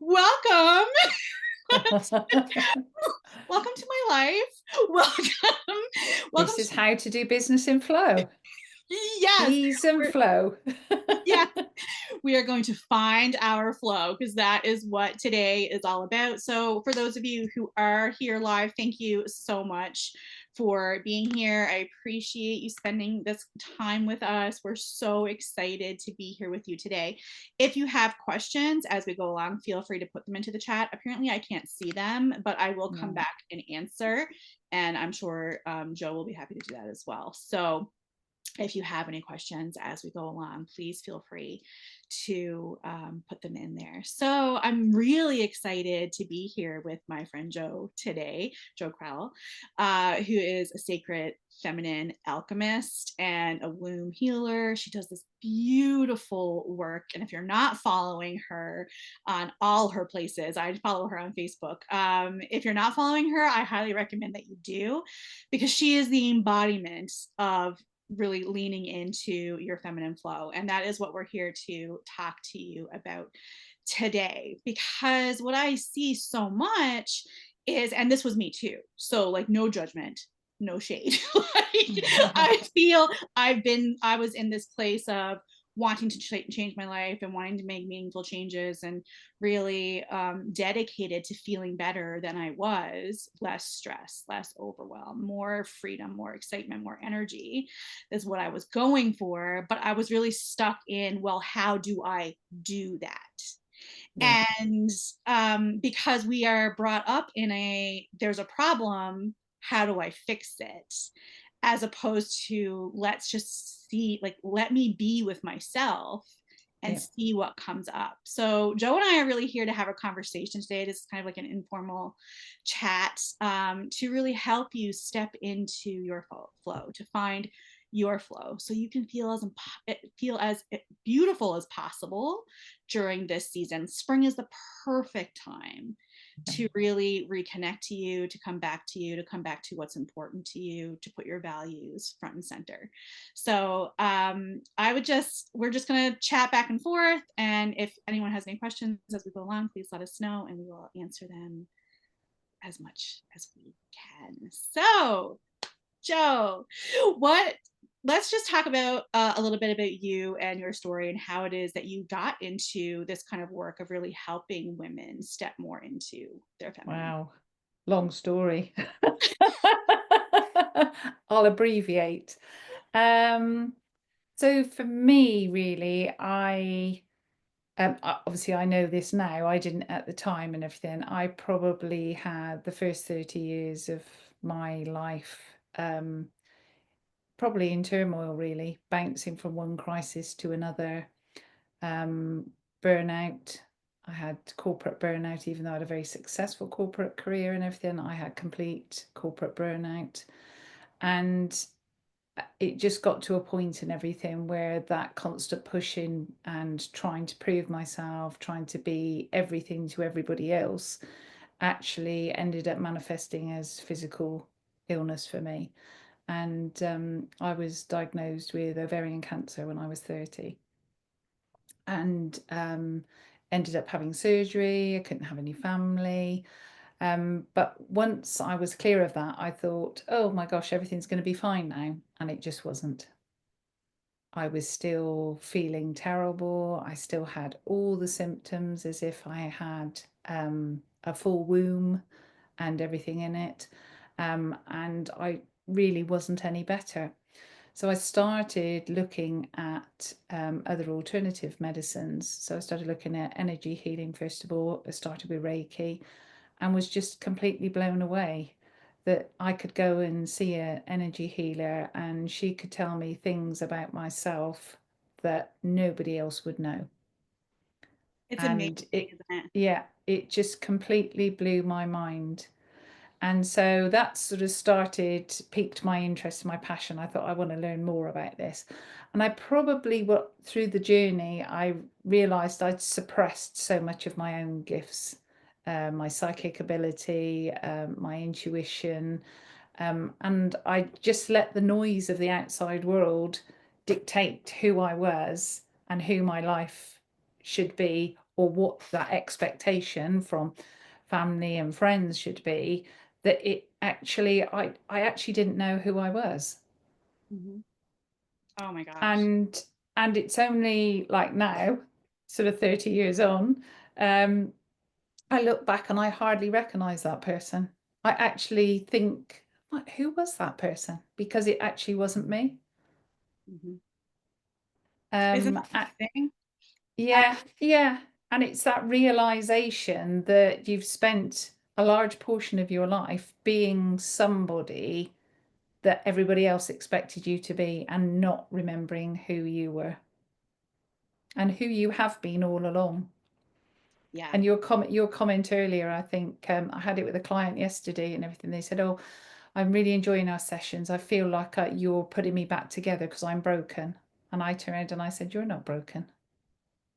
Welcome. Welcome to my life. Welcome. Welcome This is to how to do business in flow. yes, Ease and we're flow. yeah, we are going to find our flow because that is what today is all about. So, for those of you who are here live, thank you so much for being here. I appreciate you spending this time with us. We're so excited to be here with you today. If you have questions as we go along, feel free to put them into the chat. Apparently, I can't see them, but I will come No. back and answer. And I'm sure Joe will be happy to do that as well. So, if you have any questions as we go along, please feel free to put them in there. So I'm really excited to be here with my friend Joe today, Joe Crowell, who is a sacred feminine alchemist and a womb healer. She does this beautiful work. And if you're not following her on all her places, I follow her on Facebook. If you're not following her, I highly recommend that you do because she is the embodiment of really leaning into your feminine flow. And that is what we're here to talk to you about today. Because what I see so much is, and this was me too, so like no judgment, no shade. Like, I feel I was in this place of wanting to change my life and wanting to make meaningful changes and really dedicated to feeling better than I was, less stress, less overwhelm, more freedom, more excitement, more energy is what I was going for. But I was really stuck in, well, how do I do that? Yeah. And because we are brought up in there's a problem, how do I fix it? As opposed to let's just see, like, let me be with myself and Yeah. see what comes up. So Joe and I are really here to have a conversation today. This is kind of like an informal chat to really help you step into your flow, to find your flow, so you can feel as beautiful as possible during this season. Spring is the perfect time to really reconnect to you, to come back to you, to come back to what's important to you, to put your values front and center. So we're just going to chat back and forth. And if anyone has any questions as we go along, please let us know and we will answer them as much as we can. So, Joe, what let's just talk about a little bit about you and your story and how it is that you got into this kind of work of really helping women step more into their feminine. Wow. Long story. I'll abbreviate. Um, so for me, really, obviously I know this now. I didn't at the time and everything. I probably had the first 30 years of my life, probably in turmoil, really, bouncing from one crisis to another. Burnout. I had corporate burnout, even though I had a very successful corporate career and everything. I had complete corporate burnout. And it just got to a point in everything where that constant pushing and trying to prove myself, trying to be everything to everybody else, actually ended up manifesting as physical illness for me. And I was diagnosed with ovarian cancer when I was 30 and ended up having surgery. I couldn't have any family. But once I was clear of that, I thought, oh my gosh, everything's going to be fine now. And it just wasn't. I was still feeling terrible. I still had all the symptoms as if I had a full womb and everything in it. And I really wasn't any better. So I started looking at other alternative medicines. So I started looking at energy healing first of all. I started with Reiki and was just completely blown away that I could go and see an energy healer and she could tell me things about myself that nobody else would know. It's amazing, And it, isn't it? yeah, it just completely blew my mind. And so that sort of piqued my interest, my passion. I thought I want to learn more about this. And I probably, through the journey, I realized I'd suppressed so much of my own gifts, my psychic ability, my intuition. And I just let the noise of the outside world dictate who I was and who my life should be or what that expectation from family and friends should be, that it actually, I actually didn't know who I was. Mhm. Oh my gosh. And it's only like now, sort of 30 years on, um, I look back and I hardly recognize that person. I actually think, what, who was that person? Because it actually wasn't me. Mhm. Isn't Um, that the thing? yeah, yeah. And it's that realization that you've spent a large portion of your life being somebody that everybody else expected you to be and not remembering who you were and who you have been all along. Yeah. And your comment earlier, I think I had it with a client yesterday and everything. They said, "Oh, I'm really enjoying our sessions. I feel like you're putting me back together because I'm broken." And I turned around and I said, "You're not broken.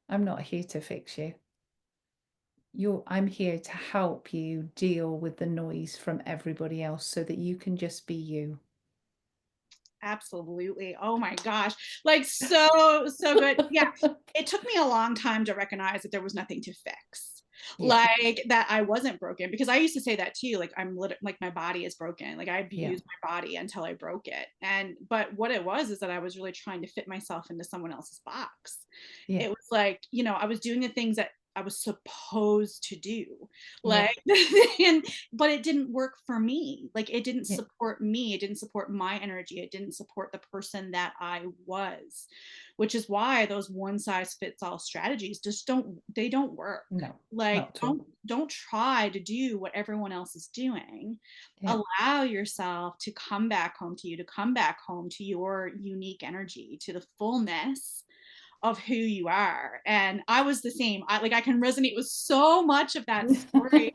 I'm not here to fix you. I'm here to help you deal with the noise from everybody else so that you can just be you." Absolutely. Oh my gosh. Like so, so good. Yeah. It took me a long time to recognize that there was nothing to fix. Yeah, Like that I wasn't broken because I used to say that too. Like like my body is broken. Like I yeah, abused my body until I broke it. And but what it was is that I was really trying to fit myself into someone else's box. yeah, It was like, I was doing the things that I was supposed to do. yeah, Like and but it didn't work for me. Like it didn't yeah, support me. It didn't support my energy. It didn't support the person that I was, which is why those one size fits all strategies just don't work. no, Like not at all. don't try to do what everyone else is doing. Yeah, Allow yourself to come back home to you, to come back home to your unique energy, to the fullness of who you are. And I was the same. I can resonate with so much of that story.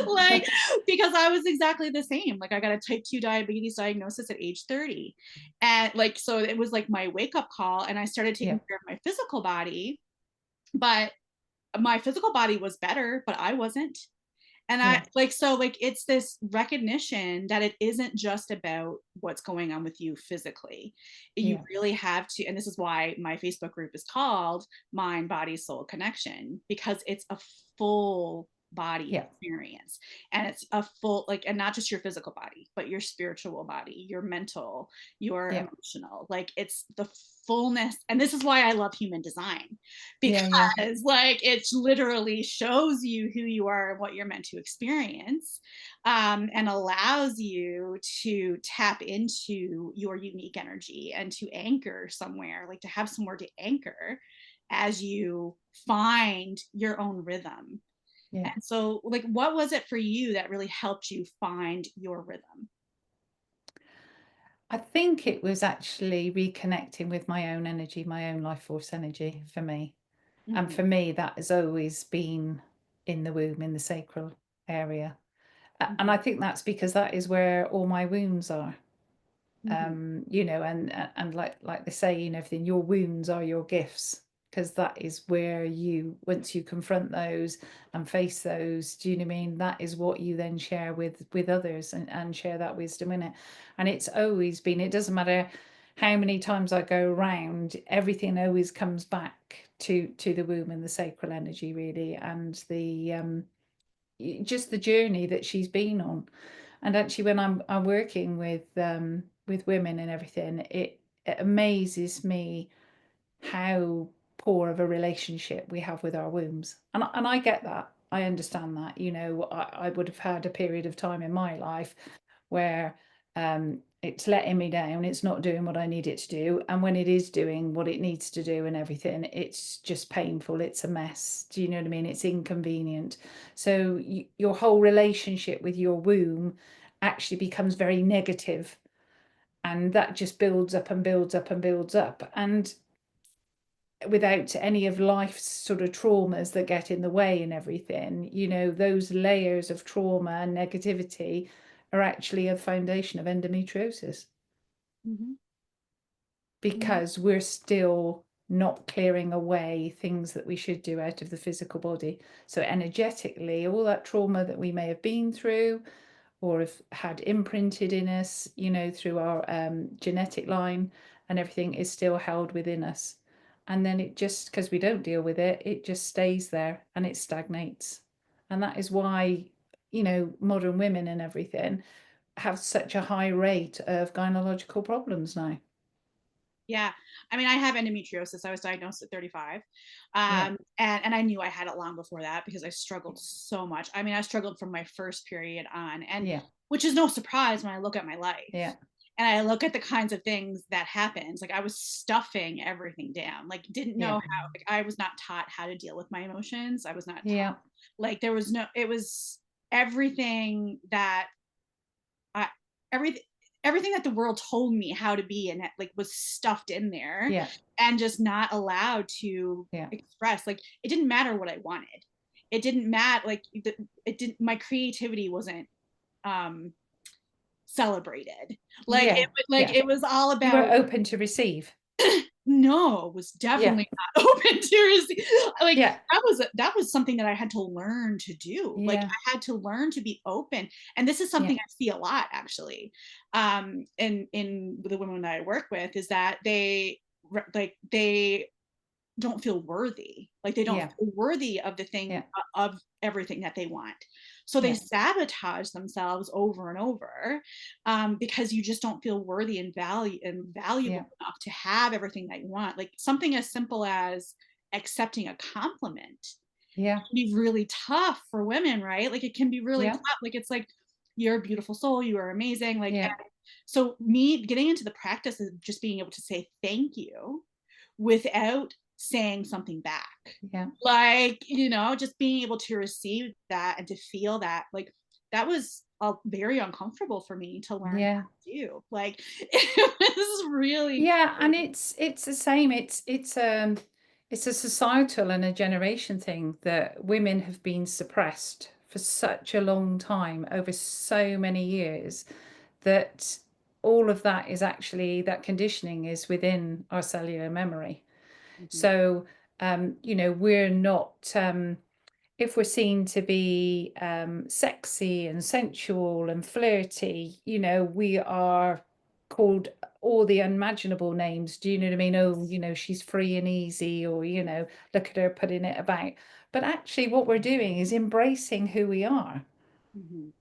Like because I was exactly the same. Like I got a type 2 diabetes diagnosis at age 30. And like so it was like my wake up call and I started taking yeah, care of my physical body, but my physical body was better, but I wasn't. And I yeah, like so like it's this recognition that it isn't just about what's going on with you physically. You yeah, really have to, and this is why my Facebook group is called Mind, Body, Soul Connection, because it's a full body yeah, experience. And it's a full, like, and not just your physical body, but your spiritual body, your mental, your yeah, emotional. Like it's the fullness. And this is why I love human design, yeah, yeah, because like it literally shows you who you are and what you're meant to experience, and allows you to tap into your unique energy and to anchor somewhere, like to have somewhere to anchor as you find your own rhythm. yeah. And so like what was it for you that really helped you find your rhythm? I think it was actually reconnecting with my own energy, my own life force energy for me. And Hmm. for me, that has always been in the womb, in the sacral area. And Hmm. I think that's because that is where all my wounds are. Hmm. And like they say, everything, your wounds are your gifts, because that is where you, once you confront those and face those, do you know what I mean, that is what you then share with others, and share that wisdom in it. And it's always been, it doesn't matter how many times I go around, everything always comes back to the womb and the sacral energy, really, and the just the journey that she's been on. And actually, when I'm working with women and everything, it amazes me how poor of a relationship we have with our wombs. And I get that. I understand that. I would have had a period of time in my life where it's letting me down, it's not doing what I need it to do. And when it is doing what it needs to do and everything, it's just painful. It's a mess. Do you know what I mean? It's inconvenient. So your whole relationship with your womb actually becomes very negative, and that just builds up and builds up and builds up. And without any of life's sort of traumas that get in the way and everything, those layers of trauma and negativity are actually a foundation of endometriosis, Hmm. Hmm. because we're still not clearing away things that we should do out of the physical body. So energetically, all that trauma that we may have been through or have had imprinted in us, through our genetic line and everything, is still held within us. and then it just, because we don't deal with it, it just stays there and it stagnates. And that is why, modern women and everything have such a high rate of gynecological problems now. Yeah. I mean, I have endometriosis. I was diagnosed at 35. Yeah, And I knew I had it long before that because I struggled so much. I mean, I struggled from my first period on, and yeah, which is no surprise when I look at my life yeah, and I look at the kinds of things that happens. Like I was stuffing everything down, like didn't know yeah, how, like I was not taught how to deal with my emotions. I was not taught, yeah, like there was no, it was everything that I everything everything that the world told me how to be and like was stuffed in there yeah, and just not allowed to yeah, express. Like it didn't matter what I wanted. It didn't matter, like it didn't, my creativity wasn't um celebrated. Like yeah, like yeah. it was all You were about, open to receive. no, was Yeah, definitely not open to receive. Like yeah, that was something that I had to learn to do. Like yeah, I had to learn to be open. And this is yeah, something I see a lot actually. In the women that I work with is that they don't feel worthy. Like they don't yeah, feel worthy of the thing, yeah, of everything that they want. So they yeah, sabotage themselves over and over, because you just don't feel worthy and yeah, valuable enough to have everything that you want. Like something as simple as accepting a compliment yeah, can be really tough for women, right? Like it can be really yeah, tough. Like it's like, you're a beautiful soul, you are amazing. Like, yeah, and so me getting into the practice of just being able to say thank you without saying something back. yeah, Like, just being able to receive that and to feel that, like, that was very uncomfortable for me to learn yeah. how to do. Like, it was really, Yeah, and it's the same. It's a societal and a generation thing that women have been suppressed for such a long time, over so many years, that all of that is actually, that conditioning is within our cellular memory. mhm, So we're not, if we're seen to be sexy and sensual and flirty, we are called all the unimaginable names. Do you know what I mean? Oh, she's free and easy, or, look at her putting it about. But actually, what we're doing is embracing who we are. mhm,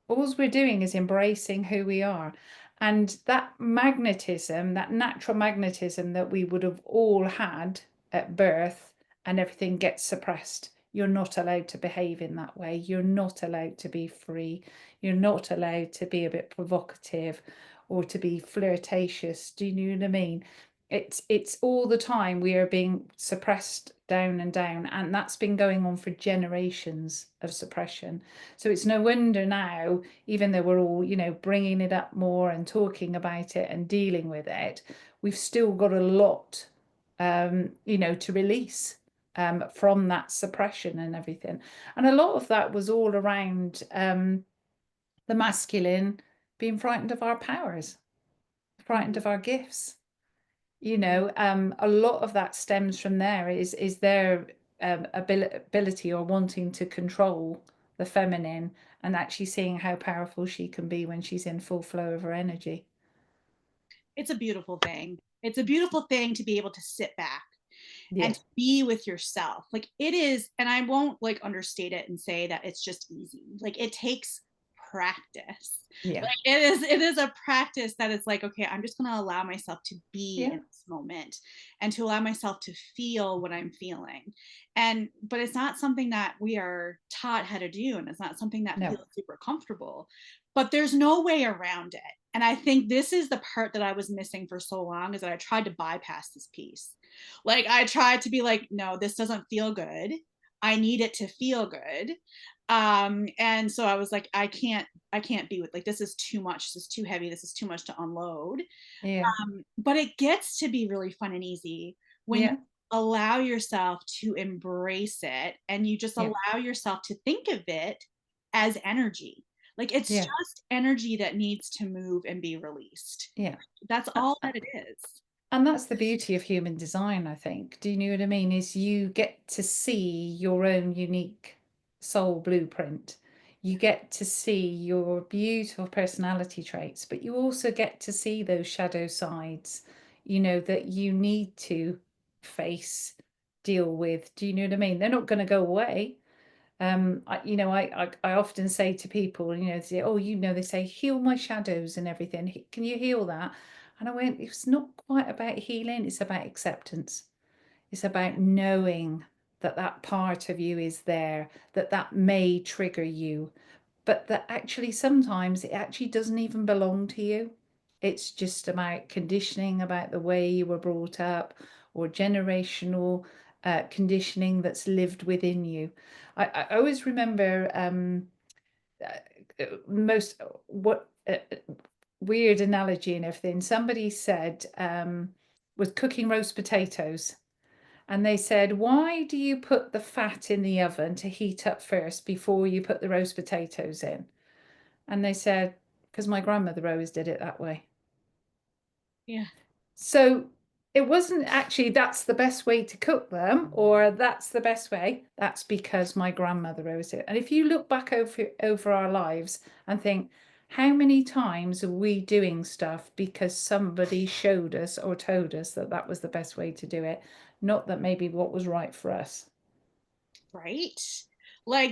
All we're doing is embracing who we are. And that magnetism, that natural magnetism that we would have all had at birth, and everything gets suppressed. You're not allowed to behave in that way. You're not allowed to be free. You're not allowed to be a bit provocative or to be flirtatious. Do you know what I mean? It's all the time we are being suppressed down and down, and that's been going on for generations of suppression. So it's no wonder now, even though we're all, bringing it up more and talking about it and dealing with it, we've still got a lot, to release from that suppression and everything. And a lot of that was all around the masculine being frightened of our powers, frightened mhm, of our gifts. mhm. A lot of that stems from there, is their ability or wanting to control the feminine, and actually seeing how powerful she can be when she's in full flow of her energy. It's a beautiful thing. It's a beautiful thing to be able to sit back and Yeah, to be with yourself. Like it is, and I won't like understate it and say that it's just easy. Like it takes practice. yeah, Like it is a practice that it's like, okay, I'm just going to allow myself to be yeah, in this moment and to allow myself to feel what I'm feeling. And but it's not something that we are taught how to do, and it's not something that no, feels super comfortable. But there's no way around it. And I think this is the part that I was missing for so long, is that I tried to bypass this piece. Like I tried to be like, no, this doesn't feel good. I need it to feel good. And so I was like, I can't be with, like, this is too much. This is too heavy. This is too much to unload. yeah, But it gets to be really fun and easy when you yeah, allow yourself to embrace it and you just yeah, allow yourself to think of it as energy. Like it's yeah, just energy that needs to move and be released. yeah. That's Uh, all uh, that it is. And that's the beauty of human design, I think. Do you know what I mean? Is you get to see your own unique soul blueprint. You get to see your beautiful personality traits, but you also get to see those shadow sides, that you need to face, deal with. Do you know what I mean? They're not going to go away. I often say to people, they say, oh, they say, heal my shadows and everything. Can you heal that? And I went, it's not quite about healing. It's about acceptance. It's about knowing that that part of you is there, that that may trigger you, but that actually sometimes it actually doesn't even belong to you. It's just about conditioning, about the way you were brought up, or generational conditioning that's lived within you. I always remember most what weird analogy and everything. Somebody said was cooking roast potatoes. And they said, why do you put the fat in the oven to heat up first before you put the roast potatoes in? And they said, because my grandmother always did it that way. Yeah. So it wasn't actually that's the best way to cook them or that's the best way. That's because my grandmother always did it. And if you look back over our lives and think, how many times are we doing stuff because somebody showed us or told us that that was the best way to do it, not that maybe what was right for us? Right,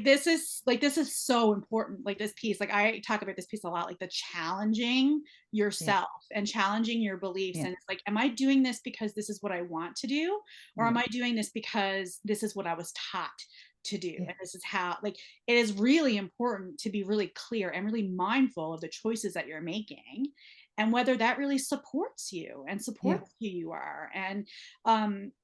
this is so important, like this piece, like I talk about this piece a lot, like the challenging Yeah, yourself and challenging your beliefs, yeah, and it's like, am I doing this because this is what I want to do, or am yeah, I doing this because this is what I was taught to do, yeah, and this is how, like, it is really important to be really clear and really mindful of the choices that you're making and whether that really supports you and yeah, supports who you are. And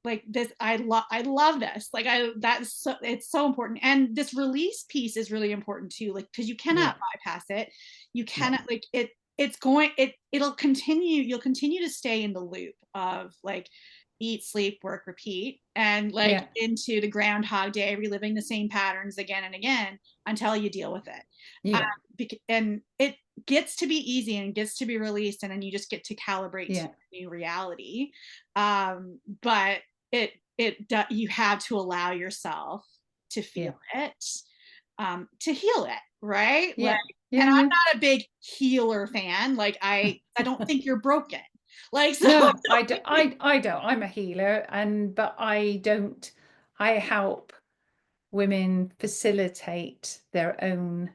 like this, I love this, like I that's so, it's so important, and this release piece is really important too, like because you cannot yeah, bypass it, you no, cannot, like it's going, it'll continue, you'll continue to stay in the loop of like eat, sleep, work, repeat, and like yeah, into the groundhog day, reliving the same patterns again and again until you deal with it. um, yeah, and it gets to be easy and gets to be released, and then you just get to calibrate to yeah, your new reality. But you have to allow yourself to feel yeah, it, to heal it, right? Like, yeah, and yeah, I'm yeah. not a big healer fan, like I don't think you're broken, like, so I No, don't think I don't. I'm a healer, but I don't. I help women facilitate their own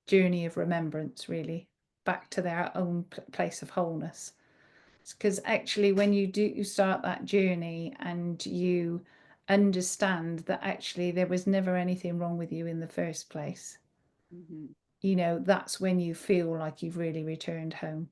journey of remembrance, really, back to their own place of wholeness. Because actually, when you start that journey and you understand that actually there was never anything wrong with you in the first place, Mhm. that's when you feel like you've really returned home.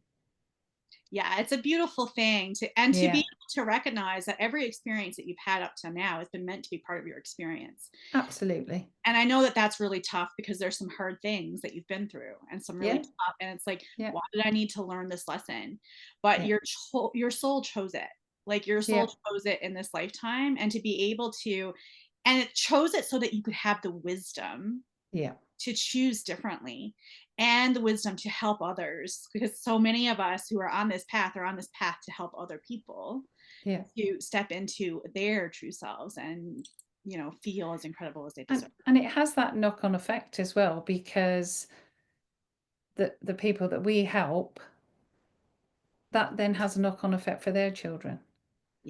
Yeah, it's a beautiful thing to be Yeah, able to recognize that every experience that you've had up to now has been meant to be part of your experience. absolutely. And I know that that's really tough because there's some hard things that you've been through and some really Yeah, tough, and it's like, yeah, why did I need to learn this lesson? But yeah, your soul chose it. Like your soul yeah, chose it in this lifetime, and to be able to, and it chose it so that you could have the wisdom yeah, to choose differently and the wisdom to help others, because so many of us who are on this path are on this path to help other people yeah. to step into their true selves and feel as incredible as they deserve. And it has that knock-on effect as well because the people that we help, that then has a knock-on effect for their children.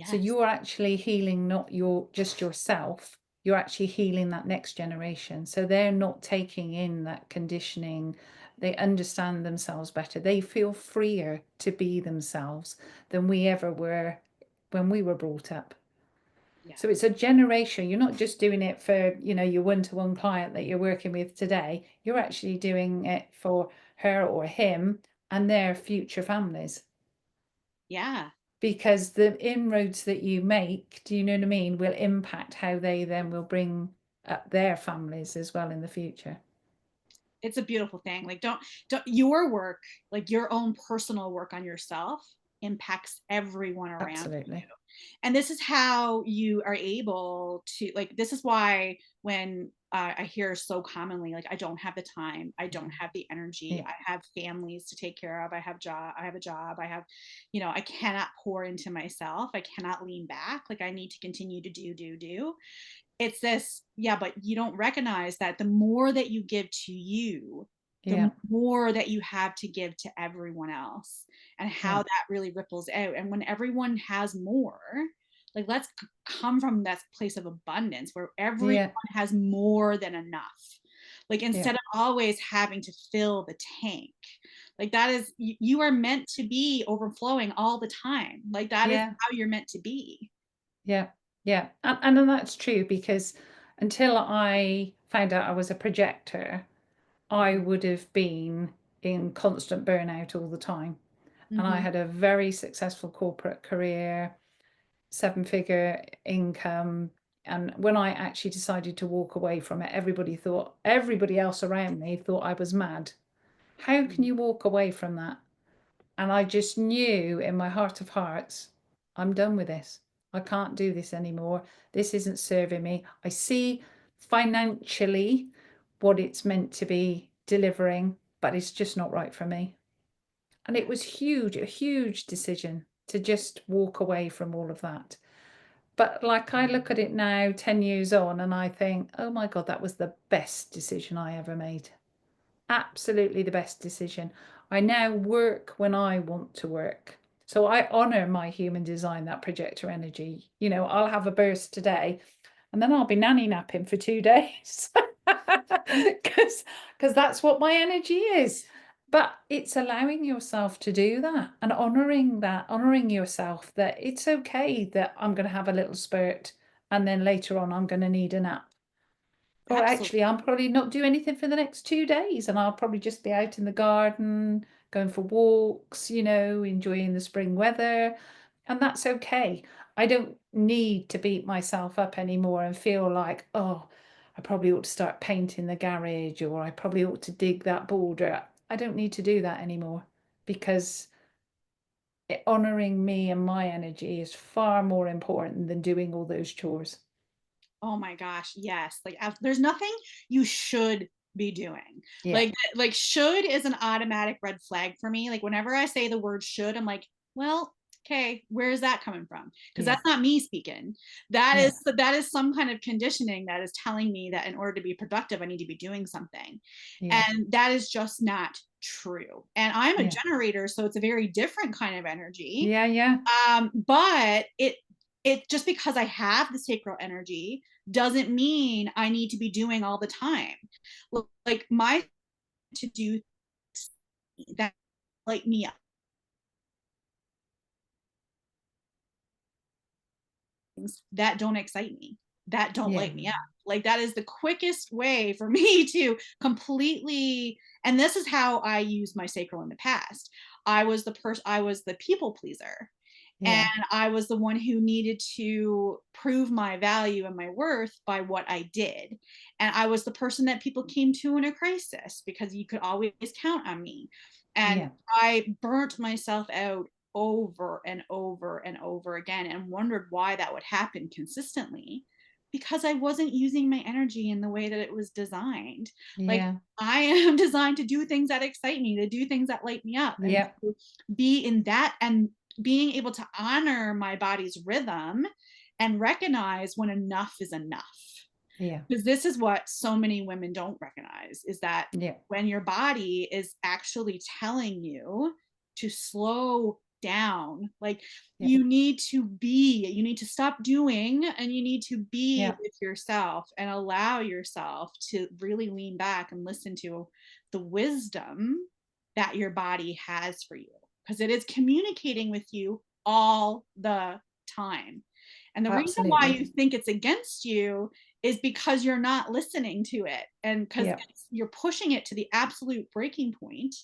So Yes. you're actually healing not just yourself, you're actually healing that next generation. So they're not taking in that conditioning. They understand themselves better. They feel freer to be themselves than we ever were when we were brought up. So it's Yes. a generation. You're not just doing it for, your one-to-one client that you're working with today. You're actually doing it for her or him and their future families. Yeah. Because the inroads that you make, do you know what I mean, will impact how they then will bring up their families as well in the future. It's a beautiful thing. Like, don't your work, like your own personal work on yourself, impacts everyone around you. Absolutely. And this is how you are able to, like, this is why when I hear so commonly, like, I don't have the time, I don't have the energy, Yeah. I have families to take care of, I have a job, I have, I cannot pour into myself, I cannot lean back, like I need to continue to do. It's this, yeah, but you don't recognize that the more that you give to you, the Yeah. more that you have to give to everyone else, and how Yeah. that really ripples out. And when everyone has more, Like, let's come from that place of abundance where everyone Yeah. has more than enough. Like, Yeah. instead of always having to fill the tank. Like, that is, you are meant to be overflowing all the time. Like, that is Yeah. how you're meant to be. Yeah. Yeah. And then that's true because until I found out I was a projector, I Mhm. would have been in constant burnout all the time. And I Mhm. had a very successful corporate career, seven-figure income. And when I actually decided to walk away from it, everybody else around me thought I was mad. How can Mhm. you walk away from that? And I just knew in my heart of hearts, I'm done with this. I can't do this anymore. This isn't serving me. I see financially what it's meant to be delivering, but it's just not right for me. And it Yeah. was huge, a huge decision to just walk away from all of that. But like I look at it now, 10 years on, and I think, oh my God, that was the best decision I ever made. Absolutely the best decision. I now work when I want to work. So I honor my human design, that projector energy. I'll have a burst today and then I'll be nanny napping for 2 days because that's what my energy is. But it's allowing yourself to do that, honoring yourself that it's okay that I'm going to have a little spurt and then later on I'm going to need a nap. Or Absolutely. actually, I'll probably not do anything for the next 2 days and I'll probably just be out in the garden, going for walks, enjoying the spring weather. And that's okay. I don't need to beat myself up anymore and feel like, oh, I probably ought to start painting the garage or I probably ought to dig that border. I don't need to do that anymore because honoring me and my energy is far more important than doing all those chores. Oh my gosh, yes. Like, there's nothing you should be doing. Yeah, Like should is an automatic red flag for me. Like, whenever I say the word should, I'm like, well, okay, where is that coming from? Because yeah, that's not me speaking. yeah, That is some kind of conditioning that is telling me that in order to be productive, I need to be doing something. yeah, And that is just not true. And I'm a yeah, generator, so it's a very different kind of energy. yeah, yeah, But it just because I have the sacral energy doesn't mean I need to be doing all the time. Like, my to do that light me up, things that don't excite me, that don't yeah, light me up. Like, that is the quickest way for me to completely, and this is how I used my sacral in the past. I was the people pleaser. And yeah, I was the one who needed to prove my value and my worth by what I did. And I was the person that people came to in a crisis because you could always count on me. And yeah, I burnt myself out over and over and over again and wondered why that would happen consistently, because I wasn't using my energy in the way that it was designed. Like, yeah, I am designed to do things that excite me, to do things that light me up, and yeah, to be in that, and being able to honor my body's rhythm and recognize when enough is enough. yeah, Because this is what so many women don't recognize, is that yeah, when your body is actually telling you to slow down, like, yeah, you need to stop doing and you need to be yeah, with yourself and allow yourself to really lean back and listen to the wisdom that your body has for you, because it is communicating with you all the time. And the reason why absolutely. you think it's against you is because you're not listening to it, and because Yeah, you're pushing it to the absolute breaking point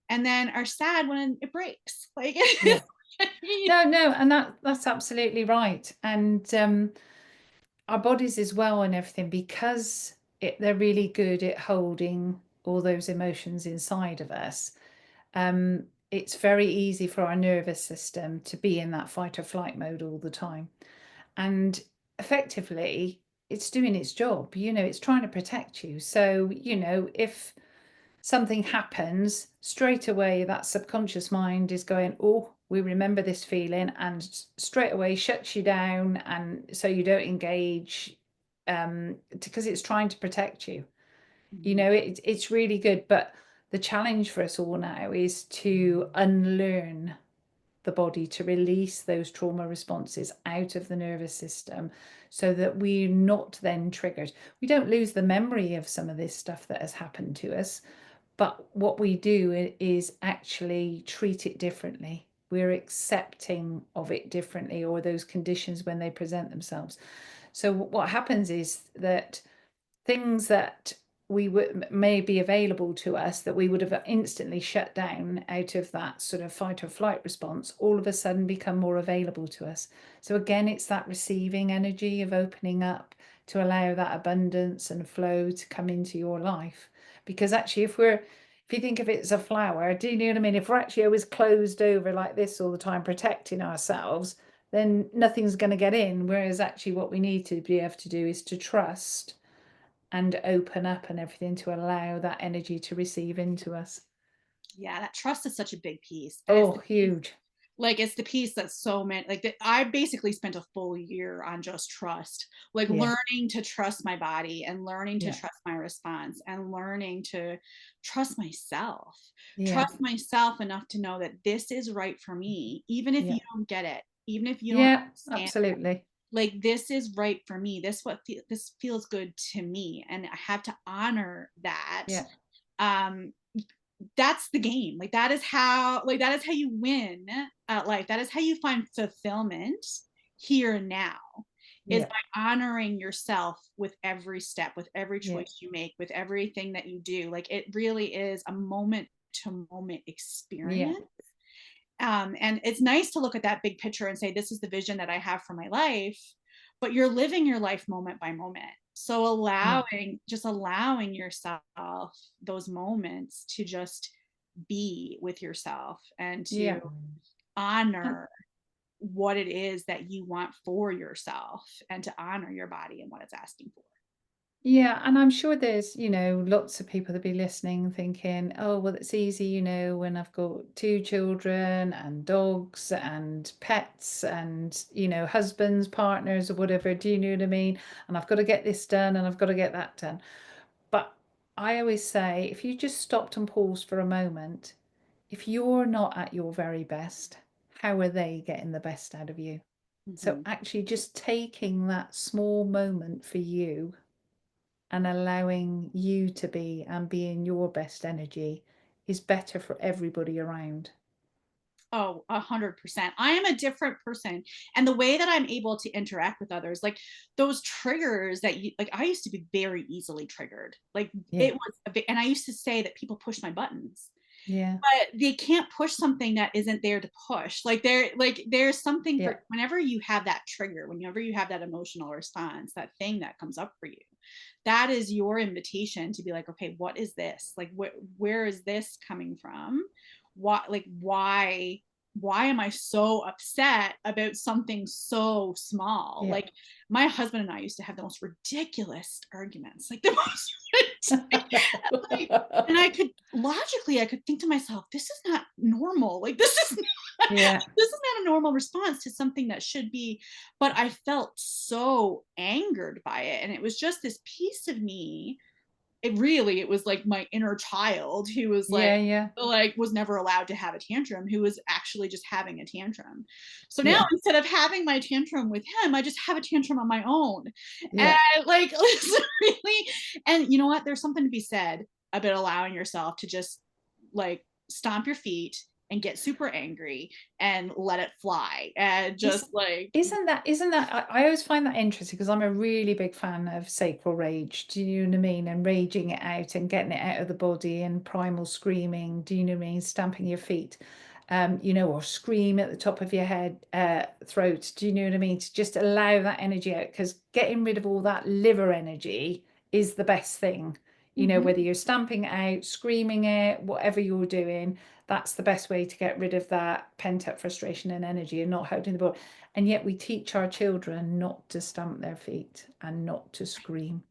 and then are sad when it breaks. Like, yeah. No, no, and that's absolutely right. And our bodies as well and everything, because they're really good at holding all those emotions inside of us. It's very easy for our nervous system to be in that fight or flight mode all the time. And effectively, it's doing its job, it's trying to protect you. So, if something happens, straight away that subconscious mind is going, oh, we remember this feeling, and straight away shuts you down, and so you don't engage, because it's trying to protect you. It's really good, but the challenge for us all now is to unlearn the body to release those trauma responses out of the nervous system so that we're not then triggered. We don't lose the memory of some of this stuff that has happened to us, but what we do is actually treat it differently. We're accepting of it differently, or those conditions when they present themselves. So what happens is that things that we would may be available to us that we would have instantly shut down out of that sort of fight or flight response, all of a sudden become more available to us. So again, it's that receiving energy of opening up to allow that abundance and flow to come into your life. Because actually, if you think of it as a flower, do you know what I mean? If we're actually always closed over like this all the time, protecting ourselves, then nothing's going to get in. Whereas actually what we need to be able to do is to trust and open up and everything to allow that energy to receive into us. Yeah, that trust is such a big piece. And it's Oh, the piece, huge. like it's the piece that's so meant like that I basically spent a full year on just trust, like Yeah, learning to trust my body and learning to yeah, trust my response and learning to trust myself. yeah, Trust myself enough to know that this is right for me, even if you yeah, don't get it, even if you don't yeah, understand. absolutely. Like this is right for me. This feels good to me, and I have to honor that. Yeah, Um, that's the game. Like that is how you win at life. That is how you find fulfillment here and now, is yeah, by honoring yourself with every step, with every yeah, choice you make, with everything that you do. Like it really is a moment to moment yeah, experience. And it's nice to look at that big picture and say, this is the vision that I have for my life, but you're living your life moment by moment. So yeah, allowing yourself those moments to just be with yourself and to yeah. And honor what it is that you want for yourself and to honor your body and what it's asking for. yeah, and I'm sure there's, lots of people that be listening thinking, oh, well, it's easy, when I've got two children and dogs and pets and, husbands, partners, or whatever. Do you know what I mean? And I've got to get this done and I've got to get that done. But I always say, if you just stopped and paused for a moment, if you're not at your very best, how are they getting the best out of you? So Mm-hmm. actually just taking that small moment for you and allowing you to be and be in your best energy is better for everybody around. Oh, 100%. I am a different person. And the way that I'm able to interact with others, like those triggers that you like, I used to be very easily triggered. Like Yeah, it was, and I used to say that people push my buttons, yeah, but they can't push something that isn't there to push. There's something yeah, for whenever you have that trigger, whenever you have that emotional response, that thing that comes up for you, that is your invitation to be like, okay, what is this? Like, where is this coming from? Why am I so upset about something so small? yeah. Like my husband and I used to have the most ridiculous arguments, like the most ridiculous, like, and I could think to myself, this is not normal. Like Yeah. this is not a normal response to something that should be. But I felt so angered by it, and it was just this piece of me. It was like my inner child who was Yeah, yeah, like was never allowed to have a tantrum, who was actually just having a tantrum. So now yeah, instead of having my tantrum with him, I just have a tantrum on my own. And yeah. like it's really, and you know what, there's something to be said about allowing yourself to just like stomp your feet and get super angry and let it fly and Is just like. isn't that I always find that interesting because I'm a really big fan of sacral rage. Do you know what I mean? And raging it out and getting it out of the body and primal screaming. Do you know what I mean? Stamping your feet, or scream at the top of your head, throat. Do you know what I mean? To just allow that energy out because getting rid of all that liver energy is the best thing. Whether Mhm. you're stamping it out, screaming it, whatever you're doing, that's the best way to get rid of that pent up frustration and energy and not holding the board. And yet we teach our children not to stamp their feet and not to scream,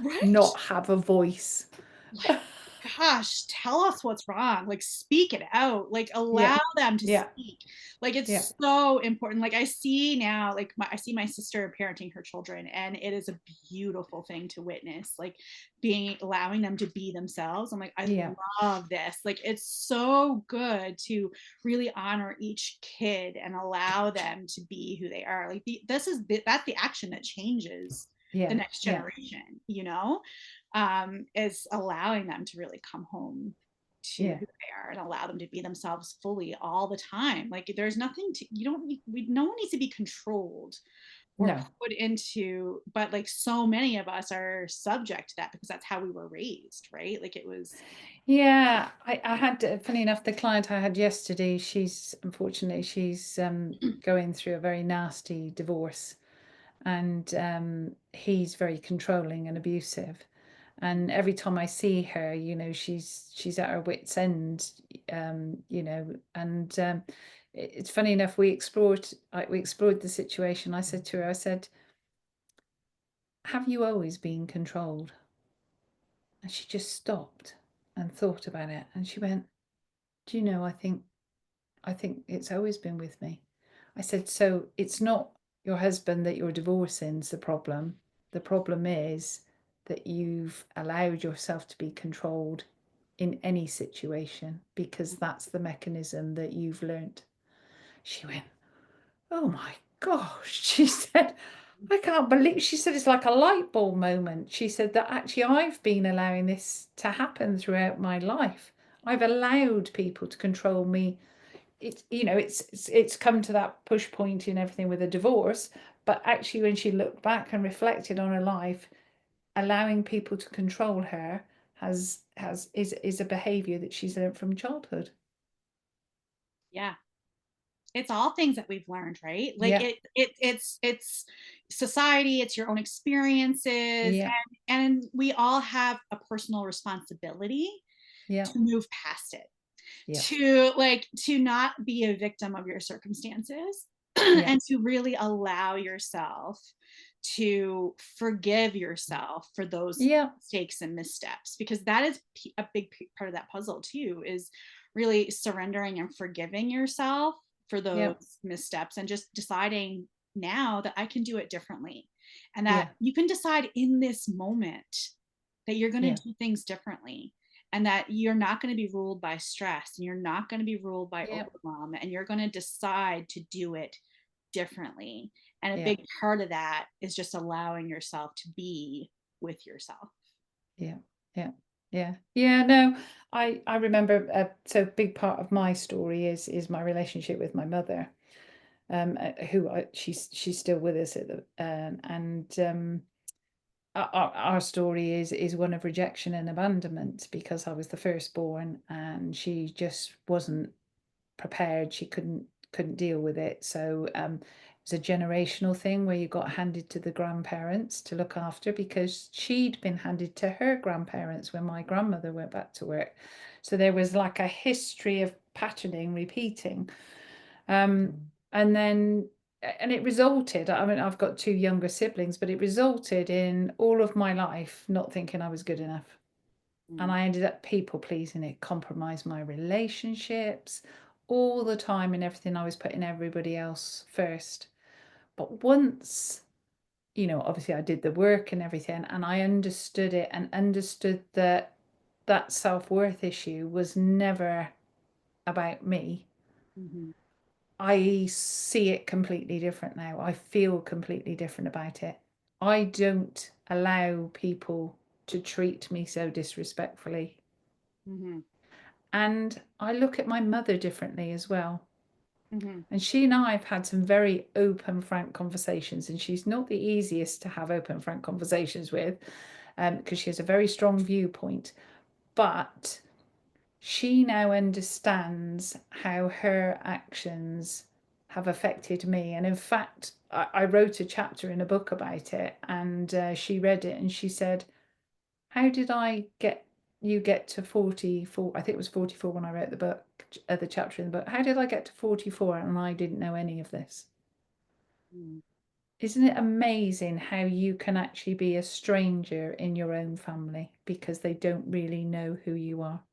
Right. not have a voice. Like, hush, tell us what's wrong, like speak it out, like Yeah. allow them to Yeah. speak. Like Yeah. it's so important. Like I see now, like I see my sister parenting her children, and it is a beautiful thing to witness, like being allowing them to be themselves. I'm like, I Yeah. love this. Like it's so good to really honor each kid and allow them to be who they are. Like that's the action that changes the Yeah. next Yeah. generation, you know, is allowing them to really come home to Yeah. who they are and allow them to be themselves fully all the time. Like there's nothing to, you don't need, no one needs to be controlled or No. put into, but like so many of us are subject to that because that's how we were raised, right? Like it was. Yeah, I had, funny enough, the client I had yesterday, unfortunately, she's going through a very nasty divorce, and he's very controlling and abusive. And every time I see her, she's at her wit's end, and it's funny enough, we explored the situation. I said to her, I said, "Have you always been controlled?" And she just stopped and thought about it, and she went, "Do you know, I think it's always been with me." I said, "So it's not your husband that you're divorcing's the problem. The problem is that you've allowed yourself to be controlled in any situation because that's the mechanism that you've learned." She went, "Oh my gosh." She said, "I can't believe," she said, "it's like a light bulb moment." She said that actually I've been allowing this to happen throughout my life. I've allowed people to control me. It's come to that push point in everything with a divorce, but actually when she looked back and reflected on her life, allowing people to control her is a behavior that she's learned from childhood. Yeah, it's all things that we've learned, right? Like Yeah. it's society, it's your own experiences, Yeah. and we all have a personal responsibility Yeah. to move past it, Yeah. to not be a victim of your circumstances Yeah. and to really allow yourself to forgive yourself for those Yeah. mistakes and missteps, because that is a big part of that puzzle too, is really surrendering and forgiving yourself for those Yeah. missteps and just deciding now that I can do it differently, and that Yeah. you can decide in this moment that you're going Yeah. to do things differently, and that you're not going to be ruled by stress, and you're not going to be ruled by Yeah. overwhelm, and you're going to decide to do it differently. And a Yeah. big part of that is just allowing yourself to be with yourself. Yeah. Yeah. Yeah. Yeah. No, I remember. So a big part of my story is my relationship with my mother, she's still with us at the and our story is one of rejection and abandonment because I was the firstborn and she just wasn't prepared. She couldn't deal with it. So it was a generational thing where you got handed to the grandparents to look after because she'd been handed to her grandparents when my grandmother went back to work. So there was like a history of patterning repeating. And then and it resulted, I mean, I've got two younger siblings, but it resulted in all of my life not thinking I was good enough. And Mm, I ended up people pleasing. It compromised my relationships all the time and everything. I was putting everybody else first. But once, obviously I did the work and everything, and I understood it and understood that that self-worth issue was never about me. mhm, I see it completely different now. I feel completely different about it. I don't allow people to treat me so disrespectfully. mhm, And I look at my mother differently as well. mhm, And she and I have had some very open, frank conversations, and she's not the easiest to have open, frank conversations with because she has a very strong viewpoint. But she now understands how her actions have affected me. And in fact, I wrote a chapter in a book about it, and she read it and she said, "How did you get to 44?" I think it was 44 when I wrote the book, the chapter in the book. "How did I get to 44 and I didn't know any of this?" mm. Isn't it amazing how you can actually be a stranger in your own family because they don't really know who you are?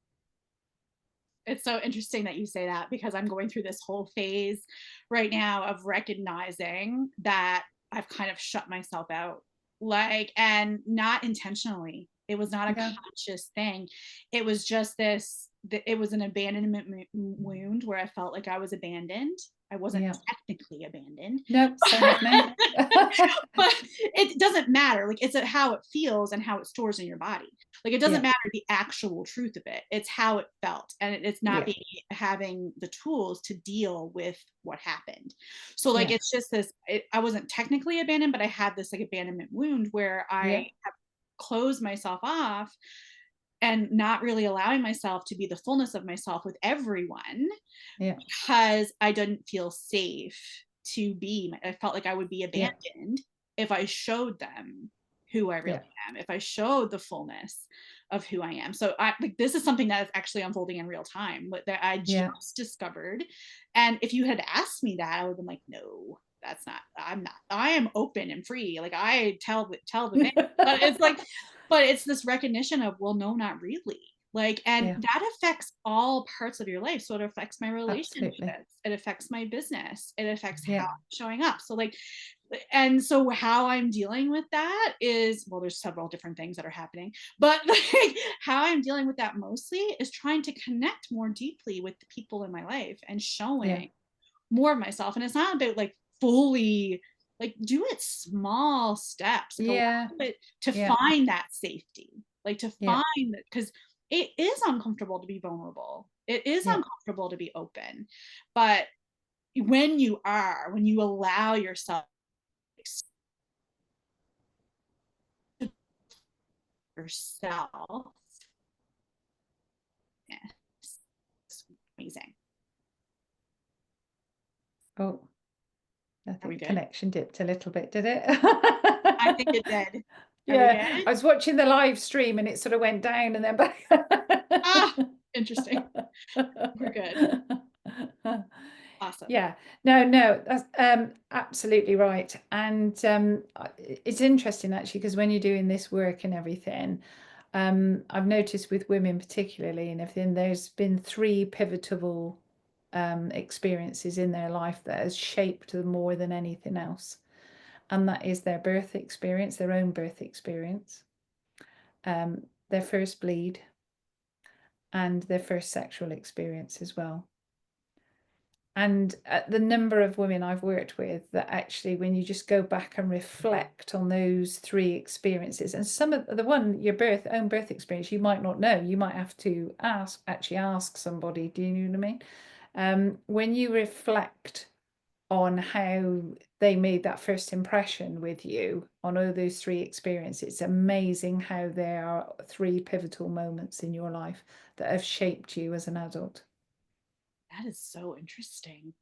It's so interesting that you say that because I'm going through this whole phase right now of recognizing that I've kind of shut myself out, like, and not intentionally. It was not a Yeah, conscious thing. It was just it was an abandonment wound where I felt like I was abandoned. I wasn't yeah. technically abandoned, No, same with me. but it doesn't matter. Like, it's how it feels and how it stores in your body. Like, it doesn't Yeah, matter the actual truth of it. It's how it felt, and it's not yeah, being having the tools to deal with what happened. So, like, yeah, it's just this. I wasn't technically abandoned, but I had this like abandonment wound where yeah, I have closed myself off and not really allowing myself to be the fullness of myself with everyone yeah, because I didn't feel safe to be. I felt like I would be yeah, abandoned if I showed them who I really yeah, am, if I showed the fullness of who I am. So I like this is something that is actually unfolding in real time that I yeah, just discovered. And if you had asked me that, I would have been like, no, that's not, I'm not, I am open and free. Like I tell the thing, but it's like, but it's this recognition of, well, no, not really. Like, and yeah, that affects all parts of your life. So it affects my absolutely. relationships, it affects my business, it affects how Yeah, I'm showing up. So like, and so how I'm dealing with that is, well, there's several different things that are happening, but like how I'm dealing with that mostly is trying to connect more deeply with the people in my life and yeah, showing more of myself. And it's not about like fully, like, do it small steps, like allow yeah, it to yeah, find that safety, like to yeah, find that, because it is uncomfortable to be vulnerable, it is yeah, uncomfortable to be open, but when you allow yourself yourself, yeah, it's amazing. oh, I Are think we the good? connection dipped a little bit, did it? I think it did. Are we Yeah, good? I was watching the live stream and it sort of went down and then back. Ah, interesting. We're good. Awesome. Yeah, no, no, that's absolutely right. And it's interesting actually because when you're doing this work and everything, I've noticed with women particularly and everything, there's been three pivotal experiences in their life that has shaped them more than anything else. And that is their birth experience, their own birth experience, their first bleed, and their first sexual experience as well. And the number of women I've worked with that actually, when you just go back and reflect on those three experiences, and some of the one, your own birth experience, you might not know. You might have to actually ask somebody. Do you know what I mean? When you reflect on how they made that first impression with you on all those three experiences, it's amazing how there are three pivotal moments in your life that have shaped you as an adult. That is so interesting.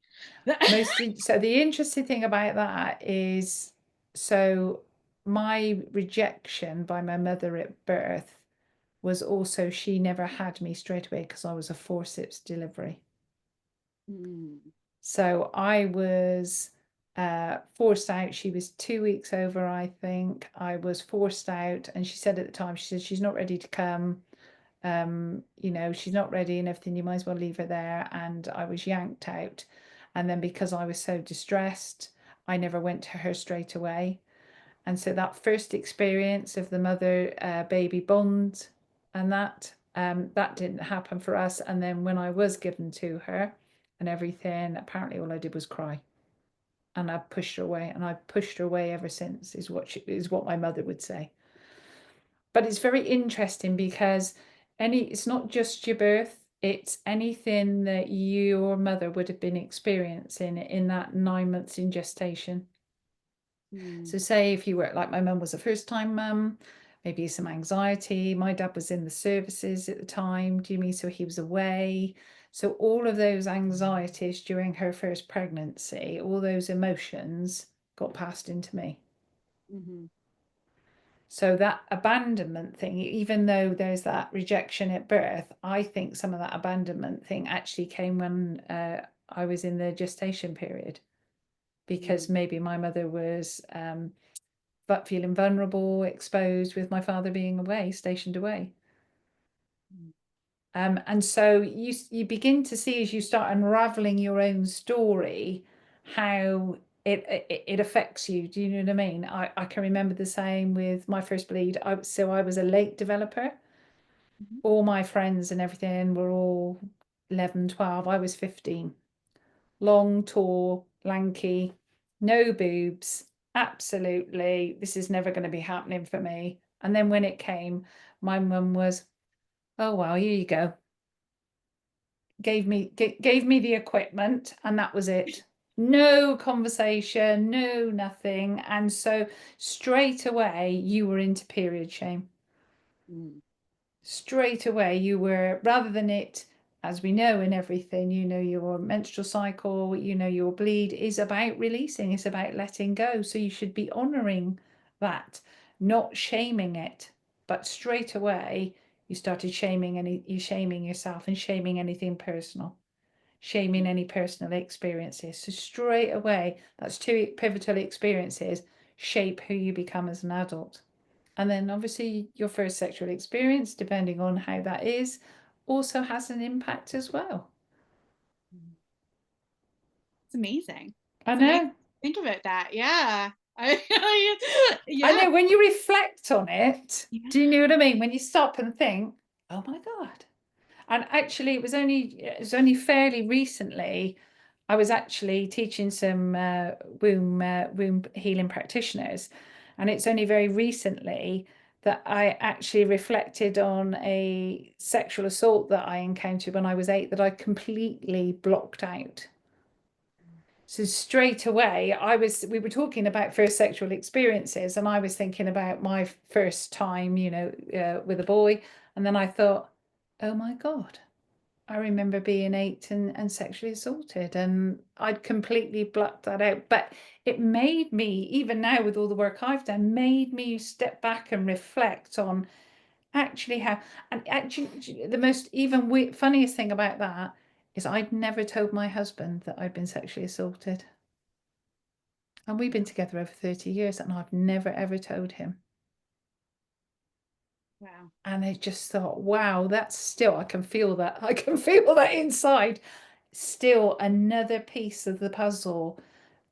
So the interesting thing about that is, so my rejection by my mother at birth was also she never had me straight away because I was a forceps delivery. Mm, So I was forced out. She was 2 weeks over, I think. I was forced out, and she said at the time, she said she's not ready to come. She's not ready and everything. You might as well leave her there. And I was yanked out. And then because I was so distressed, I never went to her straight away. And so that first experience of the mother baby bond and that didn't happen for us. And then when I was given to her and everything, apparently all I did was cry. And I pushed her away, and I've pushed her away ever since, is what my mother would say. But it's very interesting because it's not just your birth, it's anything that your mother would have been experiencing in that 9 months in gestation. mm, So say if you were like my mum was a first time mum, maybe some anxiety. My dad was in the services at the time, do you mean? So he was away. So all of those anxieties during her first pregnancy, all those emotions got passed into me. mhm. So that abandonment thing, even though there's that rejection at birth, I think some of that abandonment thing actually came when I was in the gestation period. because maybe my mother was but feeling vulnerable, exposed, with my father being away, stationed away. Mm. And so you begin to see, as you start unraveling your own story, how it affects you. Do you know what I mean? I can remember the same with my first bleed. So I was a late developer. Mhm. All my friends and everything were all 11, 12. I was 15. Long, tall, lanky, no boobs. Absolutely, this is never going to be happening for me. And then when it came, my mum was, oh, well, here you go. Gave me the equipment, and that was it. No conversation, no nothing. And so straight away you were into period shame. Mm. Straight away you were, rather than it, as we know in everything, you know, your menstrual cycle, you know, your bleed is about releasing, it's about letting go. So you should be honoring that, not shaming it. But straight away you started shaming, and you shaming yourself and shaming anything personal, shaming any personal experiences. So straight away, that's two pivotal experiences shape who you become as an adult. And then obviously your first sexual experience, depending on how that is, also has an impact as well. Mm. It's amazing. I It's amazing know. to think about that. Yeah. I Yeah. know, when you reflect on it, Yeah. do you know what I mean? When you stop and think, oh my God. And actually, it was only fairly recently. I was actually teaching some womb healing practitioners, and it's only very recently that I actually reflected on a sexual assault that I encountered when I was 8 that I completely blocked out. So straight away, we were talking about first sexual experiences, and I was thinking about my first time, with a boy, and then I thought, oh my God. I remember being 8 and sexually assaulted, and I'd completely blocked that out. But it made me, even now with all the work I've done, made me step back and reflect on actually how, and actually the most even funniest thing about that is I'd never told my husband that I'd been sexually assaulted. And we've been together over 30 years, and I've never ever told him. Wow. And I just thought, wow, that's still, I can feel that. I can feel that inside. Still another piece of the puzzle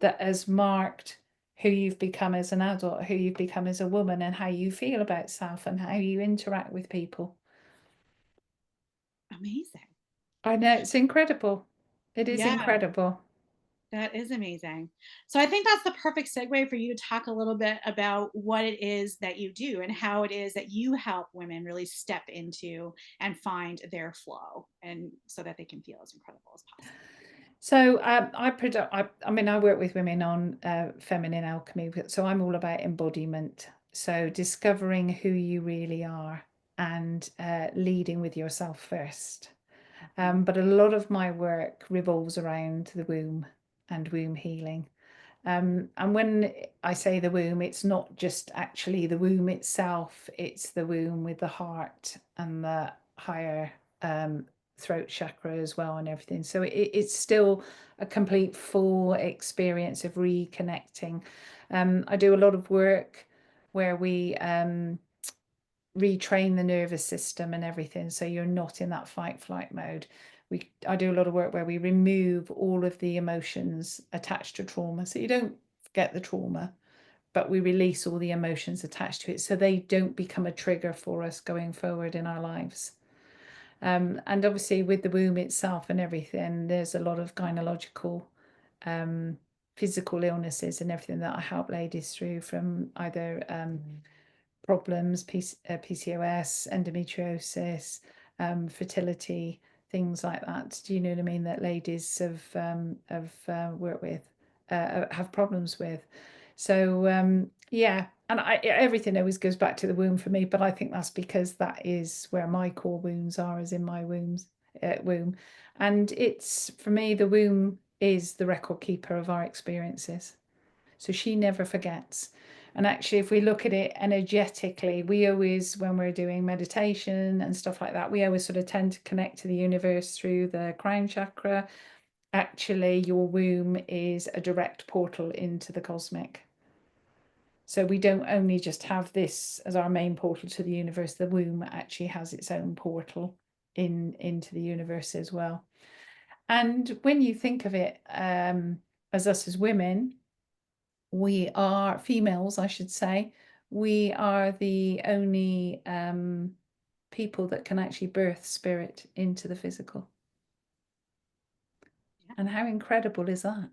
that has marked who you've become as an adult, who you've become as a woman, and how you feel about self and how you interact with people. Amazing. I know, it's incredible. It is Yeah. incredible. That is amazing. So I think that's the perfect segue for you to talk a little bit about what it is that you do and how it is that you help women really step into and find their flow, and so that they can feel as incredible as possible. So I work with women on feminine alchemy. So I'm all about embodiment. So discovering who you really are, and leading with yourself first. Mhm. But a lot of my work revolves around the womb and womb healing. And when I say the womb, it's not just actually the womb itself, it's the womb with the heart and the higher throat chakra as well, and everything. So it's still a complete full experience of reconnecting. I do a lot of work where we retrain the nervous system and everything, so you're not in that fight flight mode. I do a lot of work where we remove all of the emotions attached to trauma, so you don't forget the trauma, but we release all the emotions attached to it so they don't become a trigger for us going forward in our lives. And obviously with the womb itself and everything, there's a lot of gynecological physical illnesses and everything that I help ladies through, from either problems, PCOS, endometriosis, fertility, things like that. Do you know what I mean? That ladies have worked with, have problems with. So yeah, and everything always goes back to the womb for me, but I think that's because that is where my core wounds are, is in my womb, and it's, for me, the womb is the record keeper of our experiences. So she never forgets. And actually, if we look at it energetically, we always, when we're doing meditation and stuff like that, we always sort of tend to connect to the universe through the crown chakra. actually your womb is a direct portal into the cosmic. So we don't only just have this as our main portal to the universe, the womb actually has its own portal into the universe as well. And when you think of it, as us as women, we are females, I should say, we are the only people that can actually birth spirit into the physical. Yeah. And how incredible is that?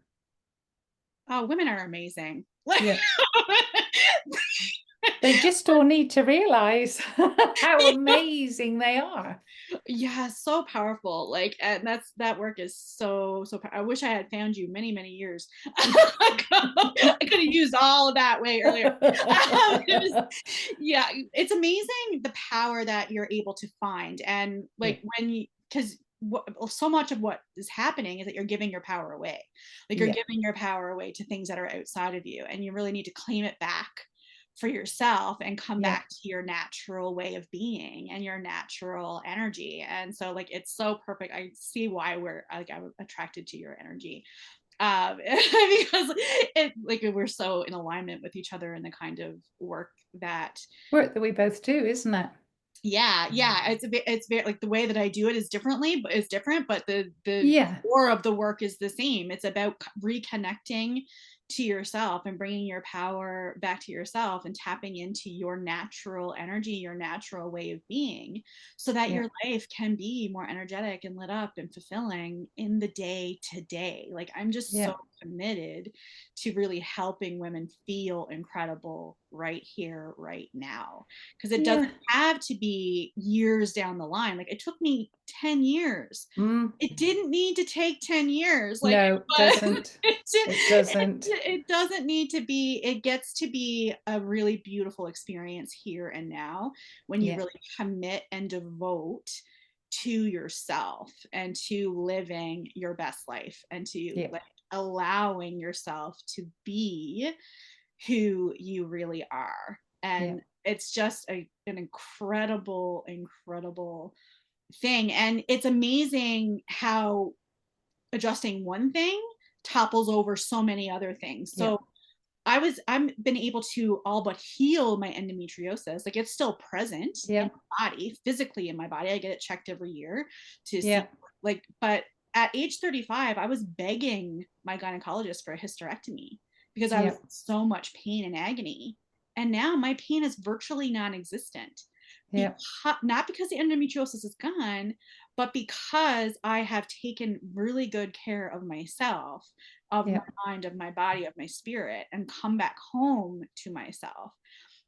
Oh, women are amazing. Yeah. They just all need to realize how amazing they are. Yeah, so powerful. Like, and that work is I wish I had found you many, many years ago. I could have used all of that way earlier. Yeah, it's amazing the power that you're able to find. And Yeah, like when you, because so much of what is happening is that you're giving your power away. Like you're yeah, giving your power away to things that are outside of you, and you really need to claim it back for yourself and come yeah, back to your natural way of being and your natural energy. And so like it's so perfect. I see why I'm attracted to your energy. Because it like we're so in alignment with each other in the kind of work that work that we both do, isn't it? yeah, it's very like the way that I do it is different, but the Yeah, core of the work is the same. It's about reconnecting to yourself and bringing your power back to yourself and tapping into your natural energy, your natural way of being, so that yeah, your life can be more energetic and lit up and fulfilling in the day to day. Like I'm just yeah, so committed to really helping women feel incredible right here, right now, because it doesn't yeah. have to be years down the line. Like it took me 10 years. Mm. It didn't need to take 10 years. Like, No, it but doesn't. It doesn't. it doesn't need to be, it gets to be a really beautiful experience here and now when you Yeah, really commit and devote to yourself and to living your best life and to yeah, like allowing yourself to be who you really are. yeah, And it's just an incredible, incredible thing. And it's amazing how adjusting one thing topples over so many other things. yeah, So I'm been able to all but heal my endometriosis. Like it's still present in yeah, my body, physically in my body. I get it checked every year to see yeah, like, but at age 35, I was begging my gynecologist for a hysterectomy because I was yeah, in so much pain and agony. And now my pain is virtually non-existent yeah, because not because the endometriosis is gone, but because I have taken really good care of myself, of my yeah, mind, of my body, of my spirit, and come back home to myself.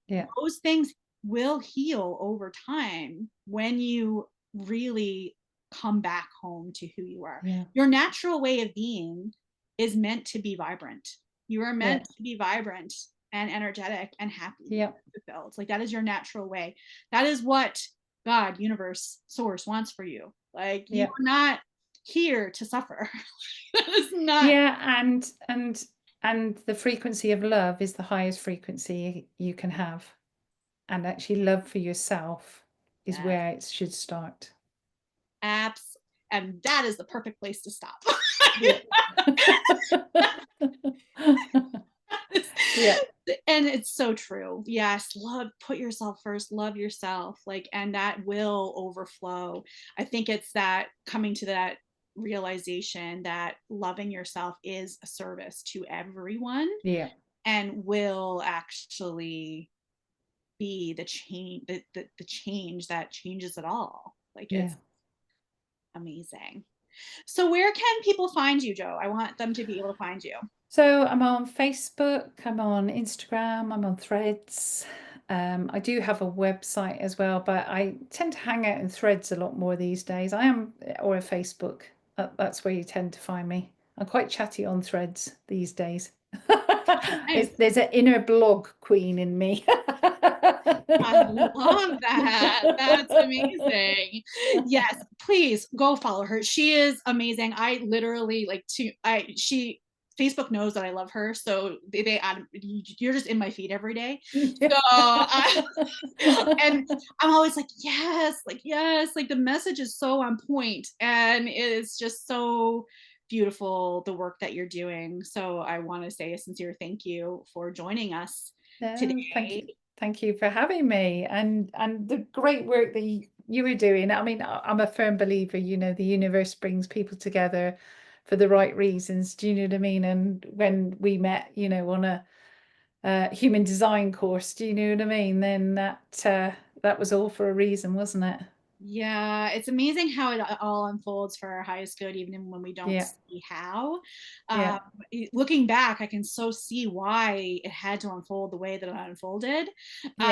yeah, Those things will heal over time when you really come back home to who you are. yeah, Your natural way of being is meant to be vibrant. You are yeah, meant to be vibrant and energetic and happy yeah, and fulfilled. Like that is your natural way. That is what God, universe, source wants for you. Like you yeah. are not here to suffer. That is not. Yeah, and the frequency of love is the highest frequency you can have. And actually love for yourself is Yes, where it should start. apps. And that is the perfect place to stop. Yeah. Yeah, And it's so true. Yes, put yourself first, love yourself, like, and that will overflow. I think it's that coming to that realization that loving yourself is a service to everyone yeah, and will actually be the change, the change that changes it all. Like yeah. it's amazing. So where can people find you, Joe? I want them to be able to find you. So I'm on Facebook, I'm on Instagram, I'm on Threads. I do have a website as well, but I tend to hang out in Threads a lot more these days. Or a Facebook. That's where you tend to find me. I'm quite chatty on Threads these days. Nice. There's an inner blog queen in me. I love that. That's amazing. Yes, please go follow her. She is amazing. I literally like to I she Facebook knows that I love her, so they add you're just in my feed every day. So and I'm always like yes, like the message is so on point and it's just so beautiful the work that you're doing. So I want to say a sincere thank you for joining us No, today. thank you for having me, and the great work that you were doing. I mean, I'm a firm believer, the universe brings people together for the right reasons. Do you know what I mean? And when we met, on a human design course, do you know what I mean? Then that was all for a reason, wasn't it? Yeah, it's amazing how it all unfolds for our highest good, even when we don't Yeah, see how. Um, yeah, Looking back, I can so see why it had to unfold the way that it unfolded. yeah.